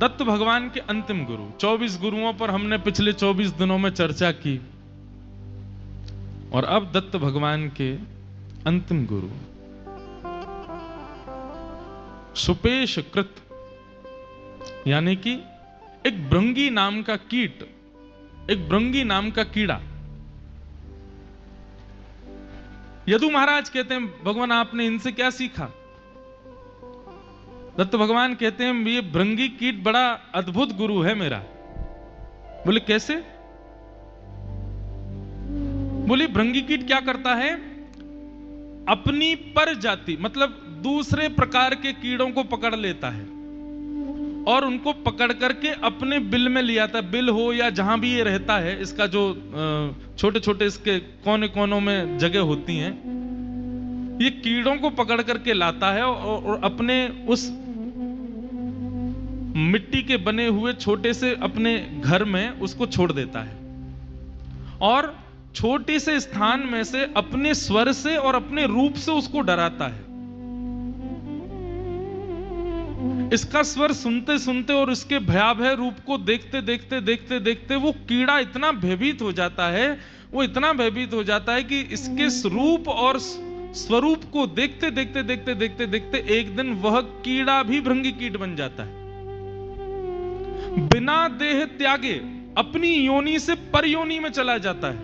दत्त भगवान के अंतिम गुरु। 24 गुरुओं पर हमने पिछले 24 दिनों में चर्चा की और अब दत्त भगवान के अंतिम गुरु सुपेश कृत, यानी कि एक भृंगी नाम का कीट, एक भृंगी नाम का कीड़ा। यदु महाराज कहते हैं, भगवान आपने इनसे क्या सीखा? दत्त भगवान कहते हैं, ये भृंगी कीट बड़ा अद्भुत गुरु है मेरा। बोले कैसे? बोले भृंगी कीट क्या करता है, अपनी पर जाति मतलब दूसरे प्रकार के कीड़ों को पकड़ लेता है और उनको पकड़ करके अपने बिल में ले आता है। बिल हो या जहां भी ये रहता है, इसका जो छोटे छोटे इसके कोने कोनों में जगह होती हैं, ये कीड़ों को पकड़ करके लाता है और अपने उस मिट्टी के बने हुए छोटे से अपने घर में उसको छोड़ देता है और छोटे से स्थान में से अपने स्वर से और अपने रूप से उसको डराता है। इसका स्वर सुनते सुनते और इसके भयावह रूप को देखते देखते देखते देखते वो कीड़ा इतना भयभीत हो जाता है, वो इतना भयभीत हो जाता है कि इसके रूप और स्वरूप को देखते देखते देखते देखते देखते एक दिन वह कीड़ा भी भृंगी कीट बन जाता है। बिना देह त्यागे अपनी योनि से पर योनि में चला जाता है,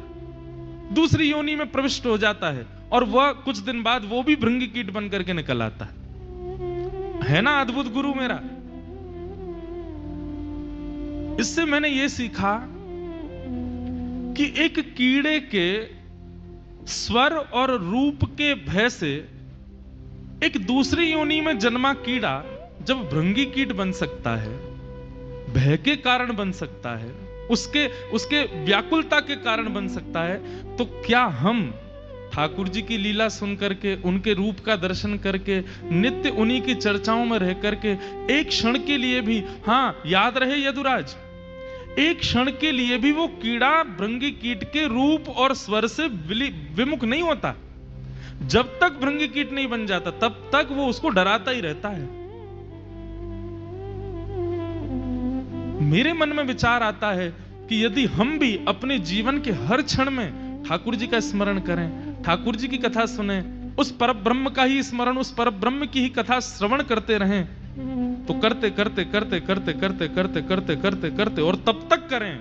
दूसरी योनि में प्रविष्ट हो जाता है और वह कुछ दिन बाद वो भी भृंगी कीट बन करके निकल आता है ना अद्भुत गुरु मेरा। इससे मैंने ये सीखा कि एक कीड़े के स्वर और रूप के भय से एक दूसरी योनि में जन्मा कीड़ा जब भृंगी कीट बन सकता है, भय के कारण बन सकता है, उसके व्याकुलता के कारण बन सकता है, तो क्या हम ठाकुर जी की लीला सुन करके, उनके रूप का दर्शन करके, नित्य उन्हीं की चर्चाओं में रह करके एक क्षण के लिए भी, हाँ याद रहे यदुराज, एक क्षण के लिए भी वो कीड़ा भृंगी कीट के रूप और स्वर से विमुख नहीं होता। जब तक भृंगी कीट नहीं बन जाता तब तक वो उसको डराता ही रहता है। मेरे मन में विचार आता है कि यदि हम भी अपने जीवन के हर क्षण में ठाकुर जी का स्मरण करें, ठाकुर जी की कथा सुने, उस परब्रह्म का ही स्मरण, उस परब्रह्म की ही कथा श्रवण करते रहें, तो करते करते करते करते करते करते करते करते करते और तब तक करें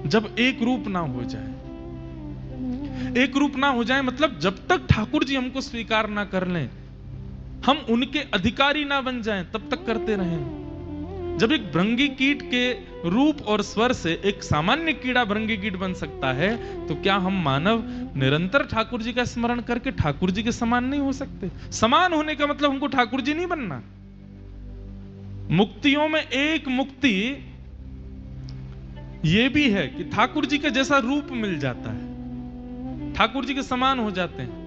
जब एक रूप ना हो जाए। एक रूप ना हो जाए मतलब जब तक ठाकुर जी हमको स्वीकार ना कर लें, हम उनके अधिकारी ना बन जाएं, तब तक करते रहें। जब एक भृंगी कीट के रूप और स्वर से एक सामान्य कीड़ा भृंगी कीट बन सकता है, तो क्या हम मानव निरंतर ठाकुर जी का स्मरण करके ठाकुर जी के समान नहीं हो सकते? समान होने का मतलब हमको ठाकुर जी नहीं बनना। मुक्तियों में एक मुक्ति यह भी है कि ठाकुर जी का जैसा रूप मिल जाता है, ठाकुर जी के समान हो जाते हैं।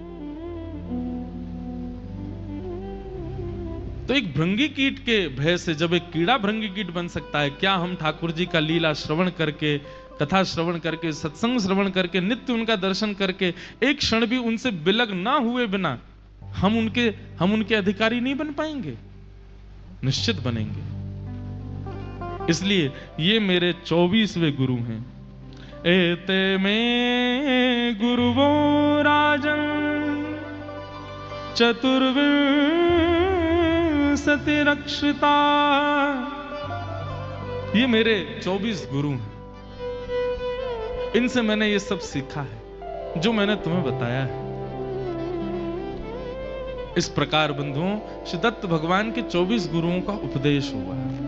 तो एक भृंगी कीट के भय से जब एक कीड़ा भृंगी कीट बन सकता है, क्या हम ठाकुर जी का लीला श्रवण करके, कथा श्रवण करके, सत्संग श्रवण करके, नित्य उनका दर्शन करके, एक क्षण भी उनसे विलग ना हुए बिना हम उनके अधिकारी नहीं बन पाएंगे? निश्चित बनेंगे। इसलिए ये मेरे 24वें गुरु हैं। एते में गुरुवो राजन चतुर्विंशति रक्षिता। ये मेरे 24 गुरु हैं। इनसे मैंने ये सब सीखा है जो मैंने तुम्हें बताया है। इस प्रकार बंधुओं, श्री दत्त भगवान के 24 गुरुओं का उपदेश हुआ है।